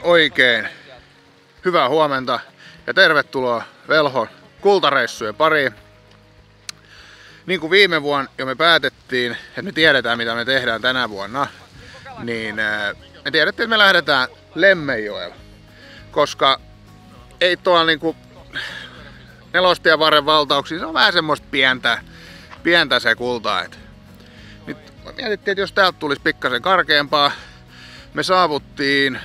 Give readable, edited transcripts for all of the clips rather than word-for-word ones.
Oikein hyvää huomenta ja tervetuloa Velhon kultareissujen pariin. Niin kuin viime vuonna jo me päätettiin, että me tiedetään mitä me tehdään tänä vuonna, niin me tiedettiin, että me lähdetään Lemmenjoelle. Koska ei tuolla niinku Nelostien varren valtauksiin, se on vähän semmoista pientä se kultaa. Nyt mietittiin, että jos täältä tulisi pikkasen karkeampaa. Me saavuttiin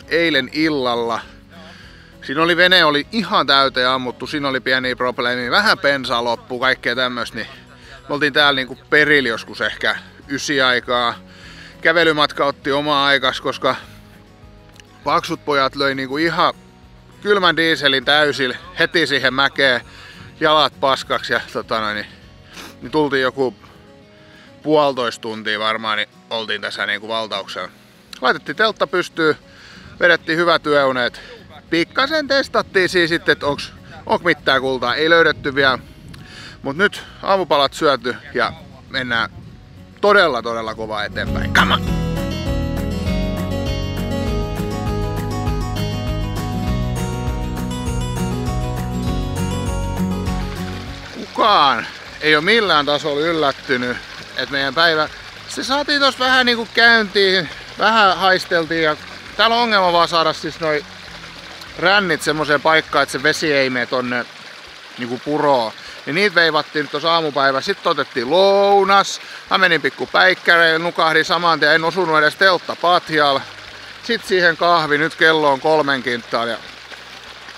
eilen illalla. Vene oli ihan täyteen ammuttu, siinä oli pieniä probleemia, vähän bensaa loppu, kaikkea tämmöistä. Niin me oltiin täällä niinku perillä joskus ehkä 9 aikaa. Kävelymatka otti omaa aikas, koska paksut pojat löi niinku ihan kylmän dieselin täysillä heti siihen mäkeen, jalat paskaksi ja niin tultiin joku 1,5 tuntia varmaan, niin oltiin tässä niinku valtauksella. Laitettiin teltta pystyyn, vedettiin hyvät yöunet. Pikkasen testattiin siis sitten, että onko mitään kultaa. Ei löydetty vielä. Mut nyt aamupalat syöty ja mennään todella kovaa eteenpäin. Come on! Kukaan ei ole millään tasolla yllättynyt, että meidän päivä... Se saatiin tossa vähän niinku käyntiin, vähän haisteltiin ja täällä on ongelma vaan saada siis noi rännit semmoiseen paikkaan, että se vesi ei mene tonne niinku puroon. Ja niitä veivattiin nyt tuossa aamupäivä. Sitten otettiin lounas. Mä menin pikku päikkäreen, nukahdin saman tien, en osunut edes teltta patjalla. Sitten siihen kahvi, nyt kello on 3 kintaalla ja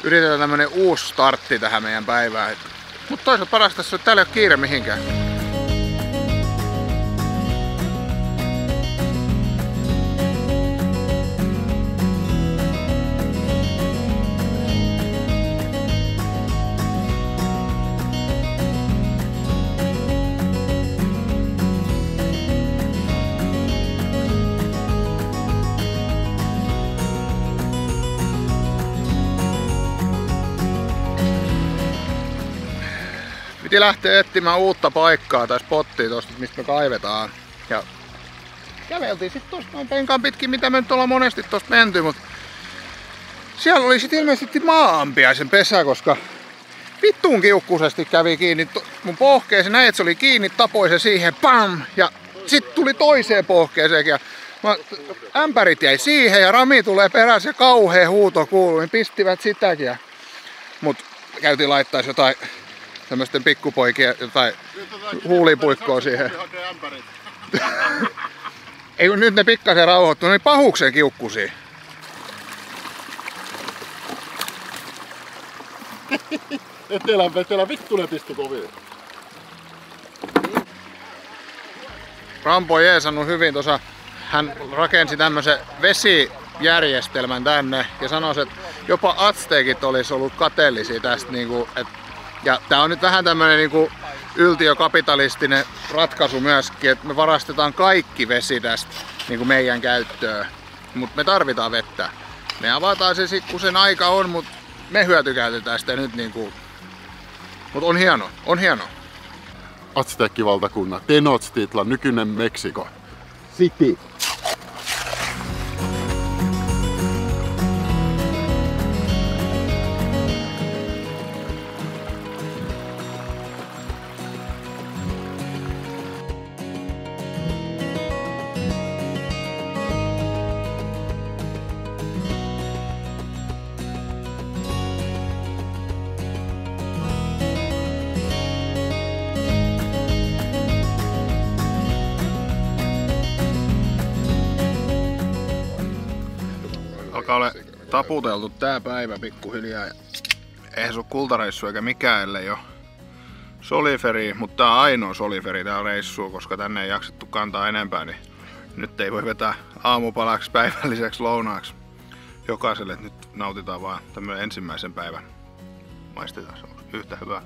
yritetään tämmönen uusi startti tähän meidän päivään. Mutta toisaalta parasta tässä on, että täällä ei ole kiire mihinkään. Piti lähteä etsimään uutta paikkaa tai spottia tosta, mistä me kaivetaan. Ja käveltiin sit tosta noin penkan pitkin, mitä me nyt ollaan monesti tosta menty, mut siellä oli sit ilmeisesti maanpiaisen pesä, koska vittuun kiukkuisesti kävi kiinni mun pohkeeseen. Näin, että se oli kiinni, tapoi se siihen, pam! Ja sit tuli toiseen pohkeeseen ja ämpärit jäi siihen ja Rami tulee perässä ja kauhea huuto kuului, niin pistivät sitäkin. Mut käytiin laittais jotain tämmösten pikkupoikien jotain huulipuikkoa siihen. Ei kun nyt ne pikkasen rauhoittu, ne pahuksen kiukkusia. Etelän vittu ne pisti kovin. Rampo jeesannut hyvin tuossa. Hän rakensi tämmösen vesijärjestelmän tänne ja sanoi, että jopa aztekit olisi ollut kateellisia tästä niinku, ja tää on nyt vähän tämmönen niinku yltiökapitalistinen ratkaisu myöskin, että me varastetaan kaikki vesi tästä niinku meidän käyttöön. Mut me tarvitaan vettä. Me avataan se sit kun sen aika on, mut me hyötykäytetään sitä nyt niinku. Mut on hieno. Aztekki-valtakunnan Tenochtitlan nykyinen Meksiko City. Alkaa ole taputeltu tää päivä pikkuhiljaa. Eihän se oo kultareissu eikä mikään, ellei oo soliferi, mutta tää on ainoa soliferi tää reissu, koska tänne ei jaksettu kantaa enempää, niin nyt ei voi vetää aamupalaksi päivälliseksi lounaaksi jokaiselle. Nyt nautitaan vaan tämmönen ensimmäisen päivän. Maistetaan, se on yhtä hyvää.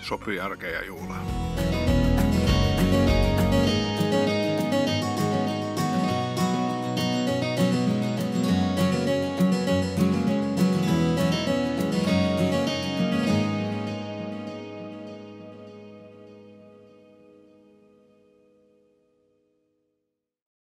Sopii arkeen ja juhlaan.